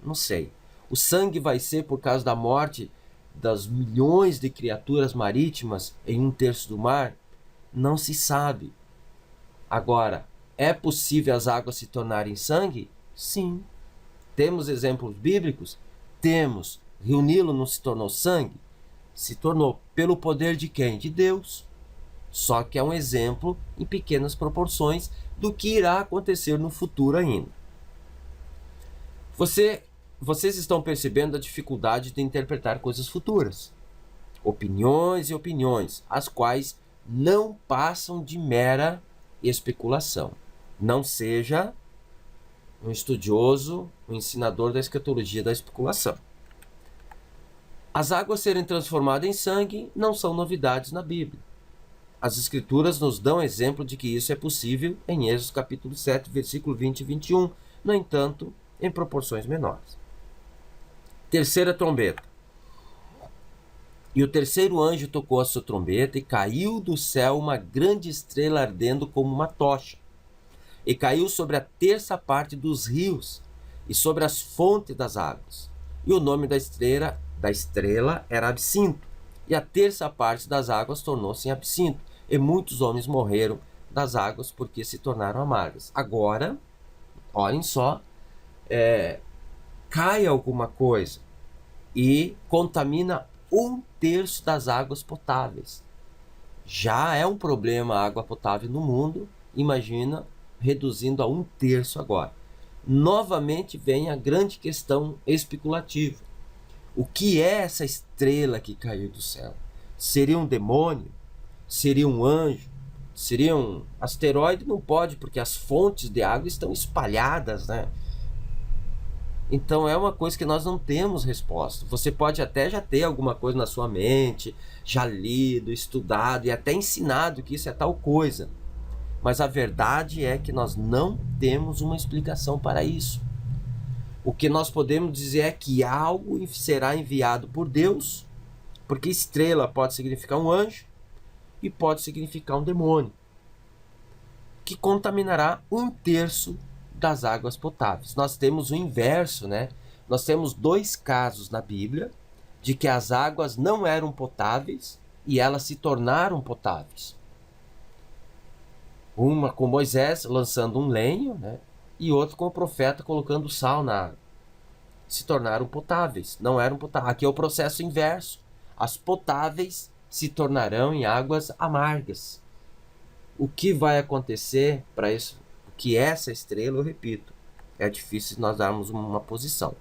Não sei. O sangue vai ser por causa da morte das milhões de criaturas marítimas em 1/3 do mar? Não se sabe. Agora, é possível as águas se tornarem sangue? Sim. Temos exemplos bíblicos? Temos. Rio Nilo não se tornou sangue? Se tornou. Pelo poder de quem? De Deus. Só que é um exemplo em pequenas proporções do que irá acontecer no futuro ainda. Vocês estão percebendo a dificuldade de interpretar coisas futuras. Opiniões e opiniões, as quais não passam de mera especulação. Não seja um estudioso, um ensinador da escatologia da especulação. As águas serem transformadas em sangue não são novidades na Bíblia. As Escrituras nos dão exemplo de que isso é possível em Êxodo capítulo 7, versículo 20 e 21, no entanto, em proporções menores. Terceira trombeta. E o terceiro anjo tocou a sua trombeta, e caiu do céu uma grande estrela ardendo como uma tocha, e caiu sobre a terça parte dos rios e sobre as fontes das águas. E o nome da estrela era Absinto, e a terça parte das águas tornou-se em absinto, e muitos homens morreram das águas porque se tornaram amargas. Agora, olhem só, cai alguma coisa e contamina 1/3 das águas potáveis. Já é um problema a água potável no mundo, imagina reduzindo a 1/3 agora. Novamente vem a grande questão especulativa. O que é essa estrela que caiu do céu? Seria um demônio? Seria um anjo? Seria um asteroide? Não pode, porque as fontes de água estão espalhadas, né? Então é uma coisa que nós não temos resposta. Você pode até já ter alguma coisa na sua mente, já lido, estudado e até ensinado que isso é tal coisa. Mas a verdade é que nós não temos uma explicação para isso. O que nós podemos dizer é que algo será enviado por Deus, porque estrela pode significar um anjo e pode significar um demônio, que contaminará 1/3 das águas potáveis. Nós temos o inverso, né? Nós temos 2 casos na Bíblia de que as águas não eram potáveis e elas se tornaram potáveis. Uma com Moisés lançando um lenho, né? E outra com o profeta colocando sal na água. Se tornaram potáveis, não eram potáveis. Aqui é o processo inverso. As potáveis se tornarão em águas amargas. O que vai acontecer para isso? O que é essa estrela, eu repito, é difícil nós darmos uma posição.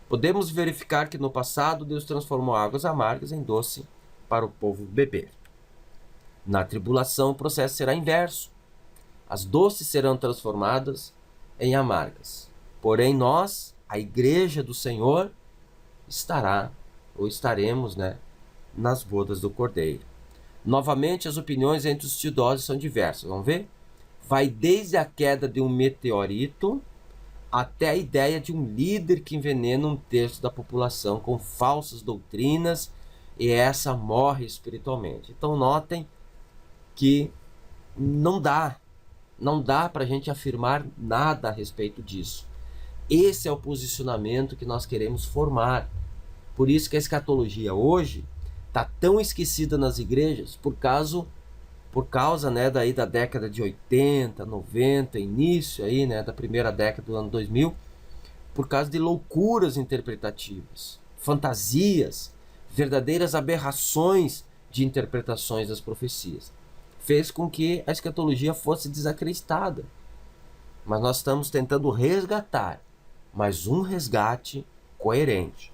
Podemos verificar que no passado Deus transformou águas amargas em doce para o povo beber. Na tribulação o processo será inverso. As doces serão transformadas em amargas. Porém nós, a igreja do Senhor, estaremos, né, nas bodas do Cordeiro. Novamente as opiniões entre os estudiosos são diversas. Vamos ver? Vai desde a queda de um meteorito até a ideia de um líder que envenena 1/3 da população com falsas doutrinas e essa morre espiritualmente. Então notem que não dá para a gente afirmar nada a respeito disso. Esse é o posicionamento que nós queremos formar. Por isso que a escatologia hoje está tão esquecida nas igrejas por causa, né, daí da década de 80, 90, início aí, né, da primeira década do ano 2000, por causa de loucuras interpretativas, fantasias, verdadeiras aberrações de interpretações das profecias. Fez com que a escatologia fosse desacreditada. Mas nós estamos tentando resgatar, mas um resgate coerente.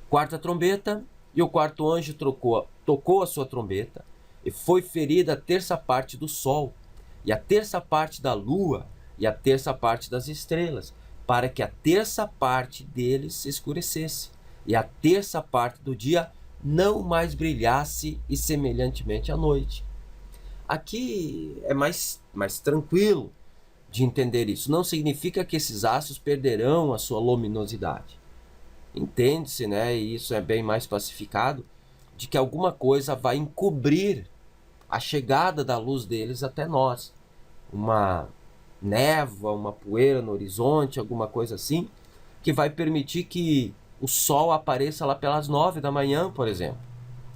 Quarta trombeta, e o quarto anjo tocou a sua trombeta, e foi ferida a terça parte do sol, e a terça parte da lua, e a terça parte das estrelas, para que a terça parte deles se escurecesse, e a terça parte do dia não mais brilhasse, e semelhantemente à noite. Aqui é mais tranquilo de entender isso. Não significa que esses astros perderão a sua luminosidade. Entende-se, né, e isso é bem mais pacificado, de que alguma coisa vai encobrir a chegada da luz deles até nós. Uma névoa, uma poeira no horizonte, alguma coisa assim, que vai permitir que o sol apareça lá pelas 9 da manhã, por exemplo,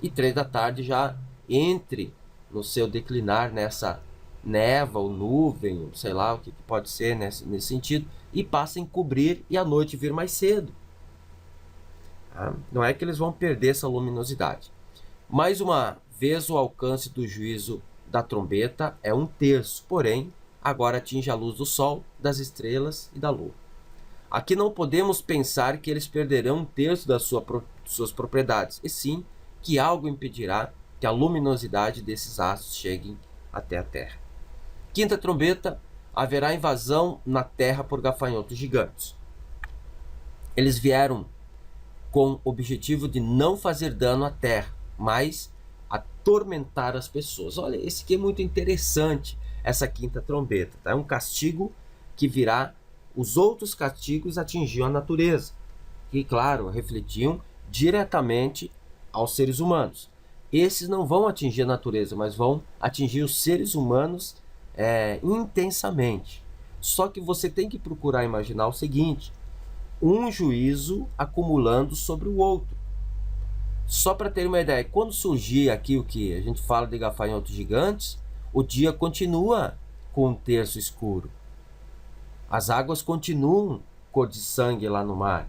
e 3 da tarde já entre no seu declinar nessa névoa ou nuvem, sei lá o que pode ser nesse sentido, e passa a encobrir e a noite vir mais cedo. Não é que eles vão perder essa luminosidade. Mais uma vez, o alcance do juízo da trombeta é 1/3, porém, agora atinge a luz do sol, das estrelas e da lua. Aqui não podemos pensar que eles perderão 1/3 das suas propriedades, e sim que algo impedirá que a luminosidade desses astros cheguem até a Terra. Quinta trombeta, haverá invasão na Terra por gafanhotos gigantes. Eles vieram com o objetivo de não fazer dano à Terra, mas atormentar as pessoas. Olha, esse aqui é muito interessante, essa quinta trombeta. Tá? É um castigo que virá, os outros castigos atingiam a natureza. que, claro, refletiam diretamente aos seres humanos. Esses não vão atingir a natureza, mas vão atingir os seres humanos intensamente. Só que você tem que procurar imaginar o seguinte: um juízo acumulando sobre o outro. Só para ter uma ideia, quando surgir aqui o que a gente fala de gafanhotos gigantes, o dia continua com um terço escuro. As águas continuam cor de sangue lá no mar.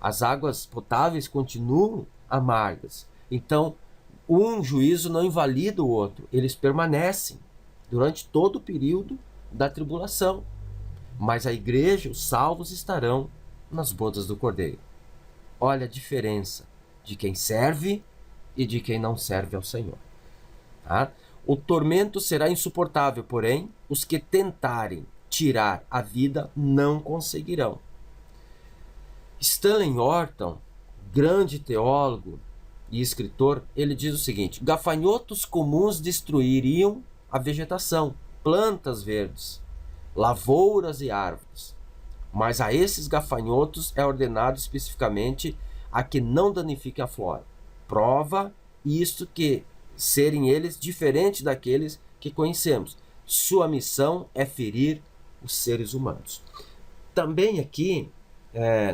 As águas potáveis continuam amargas. Então, um juízo não invalida o outro. Eles permanecem durante todo o período da tribulação. Mas a igreja, os salvos, estarão nas bodas do Cordeiro. Olha a diferença de quem serve e de quem não serve ao Senhor. Tá? O tormento será insuportável, porém, os que tentarem tirar a vida não conseguirão. Stanley Orton, grande teólogo e escritor, ele diz o seguinte: gafanhotos comuns destruiriam a vegetação, plantas verdes, lavouras e árvores. Mas a esses gafanhotos é ordenado especificamente a que não danifiquem a flora. Prova isto que serem eles diferentes daqueles que conhecemos. Sua missão é ferir os seres humanos. Também aqui,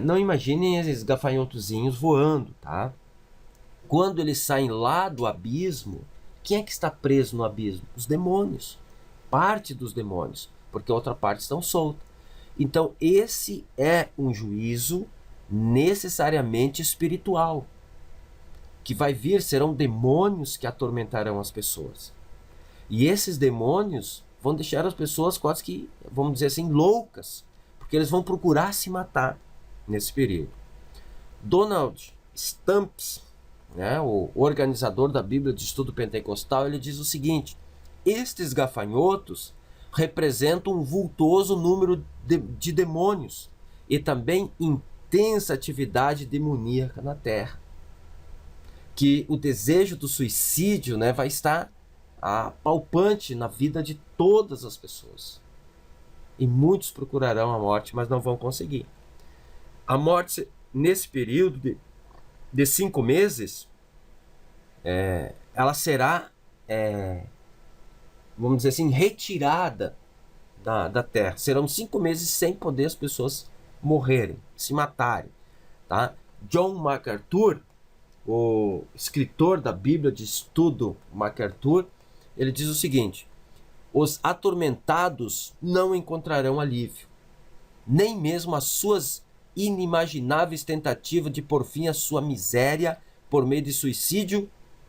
não imaginem esses gafanhotozinhos voando, tá? Quando eles saem lá do abismo, quem é que está preso no abismo? Os demônios. Parte dos demônios, porque a outra parte estão solta. Então, esse é um juízo necessariamente espiritual. Que vai vir, serão demônios que atormentarão as pessoas. E esses demônios vão deixar as pessoas quase que, vamos dizer assim, loucas, porque eles vão procurar se matar nesse período. Donald Stamps, o organizador da Bíblia de Estudo Pentecostal, ele diz o seguinte: estes gafanhotos representam um vultoso número de demônios e também intensa atividade demoníaca na Terra. Que o desejo do suicídio vai estar palpante na vida de todas as pessoas. E muitos procurarão a morte, mas não vão conseguir. A morte, nesse período de 5 meses, ela será, vamos dizer assim, retirada da terra. Serão 5 meses sem poder as pessoas morrerem, se matarem. Tá? John MacArthur, o escritor da Bíblia de Estudo MacArthur, ele diz o seguinte: os atormentados não encontrarão alívio, nem mesmo as suas inimagináveis tentativas de pôr fim à sua miséria por meio de suicídio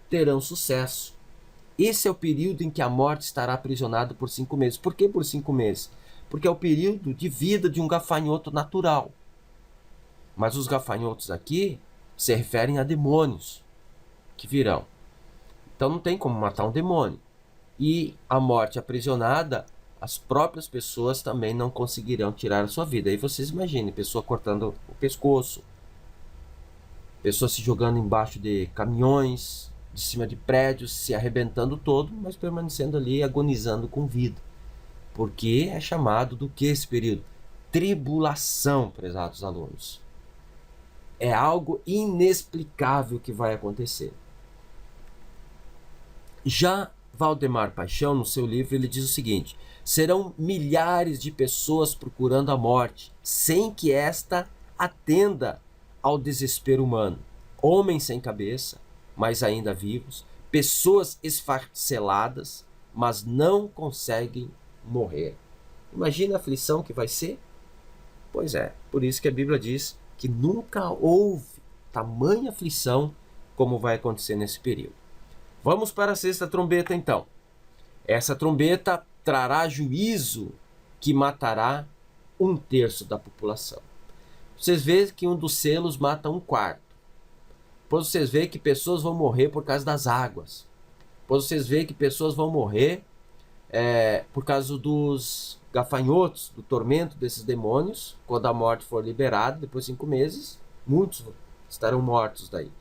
terão sucesso. Esse é o período em que a morte estará aprisionada por 5 meses. Por que por 5 meses? Porque é o período de vida de um gafanhoto natural. Mas os gafanhotos aqui se referem a demônios que virão. Então não tem como matar um demônio. E a morte aprisionada, as próprias pessoas também não conseguirão tirar a sua vida. Aí vocês imaginem, pessoa cortando o pescoço, pessoa se jogando embaixo de caminhões, de cima de prédios, se arrebentando todo, mas permanecendo ali, agonizando com vida. Porque é chamado do que esse período? Tribulação, prezados alunos. É algo inexplicável que vai acontecer. Já Valdemar Paixão, no seu livro, ele diz o seguinte: serão milhares de pessoas procurando a morte, sem que esta atenda ao desespero humano. Homens sem cabeça, mas ainda vivos, pessoas esfarceladas, mas não conseguem morrer. Imagina a aflição que vai ser? Pois é, por isso que a Bíblia diz que nunca houve tamanha aflição como vai acontecer nesse período. Vamos para a sexta trombeta então. Essa trombeta trará juízo que matará 1/3 da população. Vocês veem que um dos selos mata 1/4. Depois vocês veem que pessoas vão morrer por causa das águas. Depois vocês veem que pessoas vão morrer por causa dos gafanhotos, do tormento desses demônios. Quando a morte for liberada, depois de 5 meses, muitos estarão mortos daí.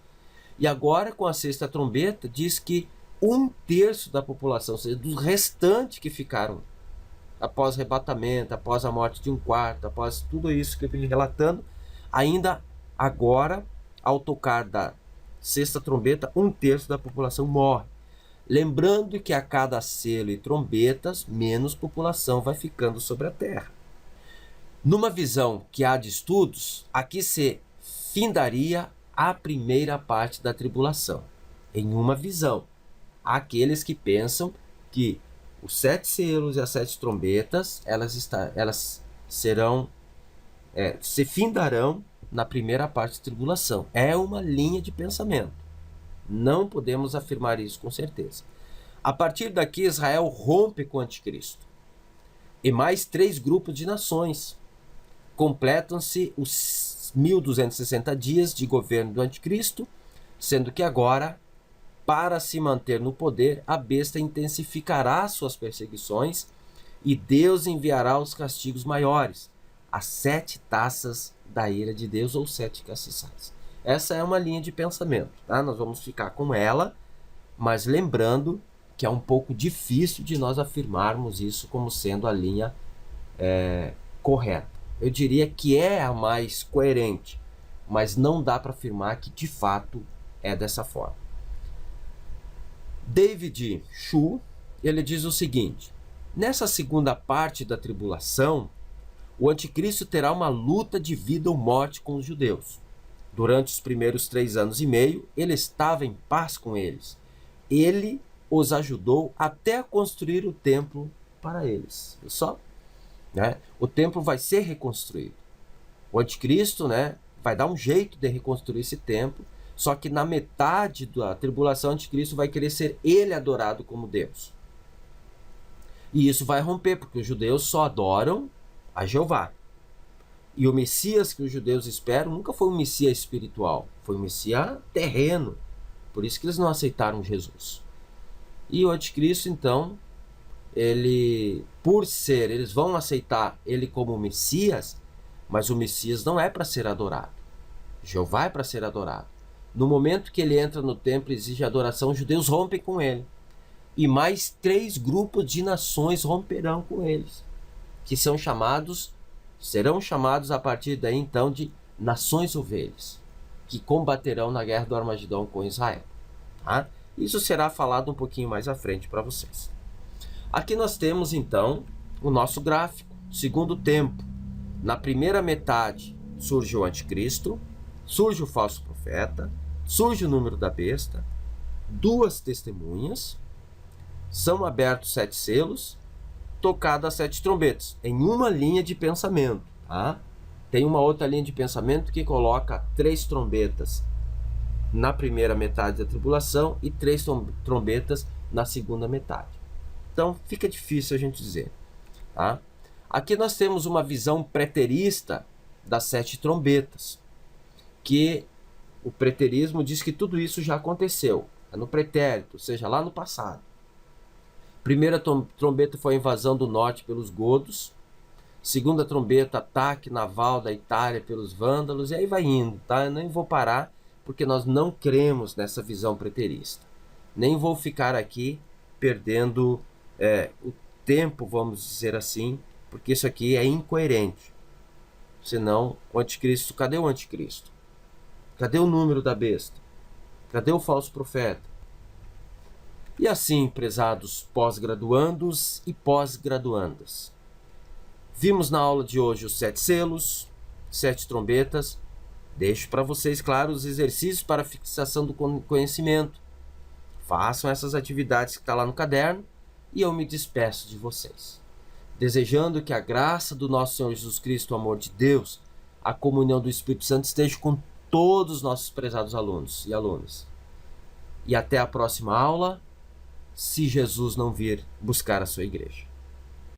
E agora, com a sexta trombeta, diz que 1/3 da população, ou seja, dos restantes que ficaram após o arrebatamento, após a morte de 1/4, após tudo isso que eu vim relatando, ainda Agora, ao tocar da sexta trombeta, 1/3 da população morre. Lembrando que a cada selo e trombetas, menos população vai ficando sobre a terra. Numa visão que há de estudos, aqui se findaria a primeira parte da tribulação. Em uma visão, há aqueles que pensam que os 7 selos e as 7 trombetas, elas se findarão na primeira parte da tribulação. É uma linha de pensamento. Não podemos afirmar isso com certeza. A partir daqui, Israel rompe com o anticristo. E mais 3 grupos de nações. Completam-se os 1260 dias de governo do anticristo, sendo que agora, para se manter no poder, a besta intensificará suas perseguições e Deus enviará os castigos maiores, as 7 taças da ira de Deus, ou 7 castiçais. Essa é uma linha de pensamento, tá? Nós vamos ficar com ela, mas lembrando que é um pouco difícil de nós afirmarmos isso como sendo a linha correta. Eu diria que é a mais coerente, mas não dá para afirmar que de fato é dessa forma. David Shu, ele diz o seguinte: nessa segunda parte da tribulação, o anticristo terá uma luta de vida ou morte com os judeus. Durante os primeiros 3 anos e meio, ele estava em paz com eles. Ele os ajudou até a construir o templo para eles. Viu só? O templo vai ser reconstruído. O anticristo, vai dar um jeito de reconstruir esse templo, só que na metade da tribulação, o anticristo vai querer ser ele adorado como Deus. E isso vai romper, porque os judeus só adoram a Jeová. E o Messias que os judeus esperam nunca foi um Messias espiritual, foi um Messias terreno. Por isso que eles não aceitaram Jesus. E o anticristo, então, eles vão aceitar ele como Messias, mas o Messias não é para ser adorado. Jeová é para ser adorado. No momento que ele entra no templo e exige adoração, os judeus rompem com ele. E mais 3 grupos de nações romperão com eles, que serão chamados a partir daí então de nações ovelhas, que combaterão na guerra do Armagedão com Israel. Tá? Isso será falado um pouquinho mais à frente para vocês. Aqui nós temos então o nosso gráfico, segundo tempo. Na primeira metade surge o anticristo, surge o falso profeta, surge o número da besta, 2 testemunhas, são abertos 7 selos, tocadas 7 trombetas, em uma linha de pensamento. Tá? Tem uma outra linha de pensamento que coloca 3 trombetas na primeira metade da tribulação e 3 trombetas na segunda metade. Então fica difícil a gente dizer. Tá? Aqui nós temos uma visão preterista das 7 trombetas, que o preterismo diz que tudo isso já aconteceu, é no pretérito, ou seja, lá no passado. Primeira trombeta foi a invasão do norte pelos godos, segunda trombeta, ataque naval da Itália pelos vândalos, e aí vai indo, tá? Eu nem vou parar, porque nós não cremos nessa visão preterista. Nem vou ficar aqui perdendo o tempo, vamos dizer assim, porque isso aqui é incoerente. Senão, o anticristo, cadê o anticristo? Cadê o número da besta? Cadê o falso profeta? E assim, prezados pós-graduandos e pós-graduandas, vimos na aula de hoje os 7 selos, 7 trombetas. Deixo para vocês, claro, os exercícios para fixação do conhecimento. Façam essas atividades que está lá no caderno e eu me despeço de vocês, desejando que a graça do nosso Senhor Jesus Cristo, o amor de Deus, a comunhão do Espírito Santo esteja com todos os nossos prezados alunos e alunas. E até a próxima aula, se Jesus não vir buscar a sua igreja.